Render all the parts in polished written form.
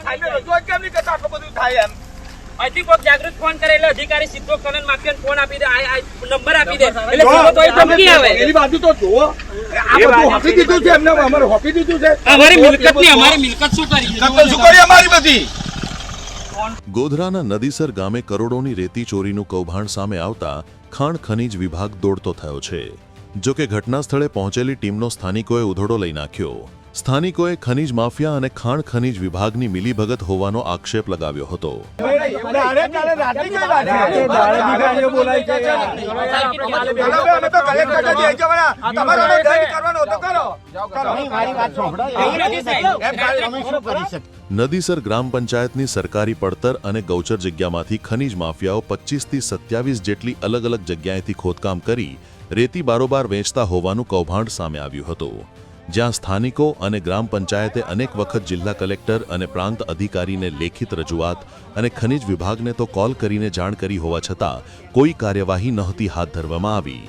ખાઈને રજૂઆત કેમ નહીં કરતા? આટલું બધું થાય એમ અહીંથી કોઈ જાગૃત ફોન કરે એટલે અધિકારી સીધો કનન માફિયાને ફોન આપી દે, આ નંબર આપી દે એટલે સીધો તોય ધમકી આવે. એની બાજુ તો જુઓ, આ બધું હોપી દીધું છે એમને, અમારે હોપી દીધું છે. અમારી મિલકતની અમારી મિલકત શું કરી? શું કરી અમારી બધી? ગોધરાના નદીસર ગામે કરોડોની રેતી ચોરીનું કૌભાંડ સામે આવતા ખાણ ખનીજ વિભાગ દોડતો થયો છે. જો કે ઘટના સ્થળે પહોંચેલી ટીમનો સ્થાનિકોએ ઉધોડો લઈ નાખ્યો. સ્થાનિકોએ ખનીજ માફિયા અને ખાણ ખનીજ વિભાગની મિલીભગત હોવાનો આક્ષેપ લગાવ્યો હતો. નદીસર ગ્રામ પંચાયતની સરકારી પડતર અને ગૌચર જગ્યામાંથી ખનીજ માફિયાઓ 25 થી 27 જેટલી અલગ અલગ જગ્યાએથી ખોદકામ કરી રેતી બારોબાર વેચતા હોવાનું કૌભાંડ સામે આવ્યું હતું. જ્યાં સ્થાનિકો અને ગ્રામ પંચાયતે અનેક વખત જિલ્લા કલેક્ટર અને પ્રાંત અધિકારીને લેખિત રજૂઆત અને ખનીજ વિભાગને તો કોલ કરીને જાણ કરી હોવા છતાં કોઈ કાર્યવાહી નહોતી હાથ ધરવામાં આવી.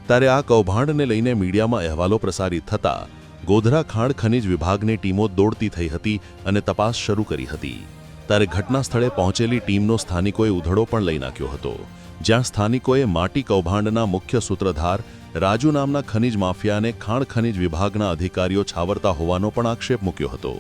ત્યારે આ કૌભાંડને લઈને મીડિયામાં અહેવાલો પ્રસારિત થતા ગોધરા ખાણ ખનીજ વિભાગની ટીમો દોડતી થઈ હતી અને તપાસ શરૂ કરી હતી. ત્યારે ઘટના સ્થળે પહોંચેલી ટીમનો સ્થાનિકોએ ઉધડો પણ લઈ નાખ્યો હતો. જ્યાં સ્થાનિકોએ માટી કૌભાંડના મુખ્ય સૂત્રધાર રાજુ નામના ખનીજ માફિયાને ખાણ ખનીજ વિભાગના અધિકારીઓ છાવરતા હોવાનો પણ આક્ષેપ મૂક્યો હતો.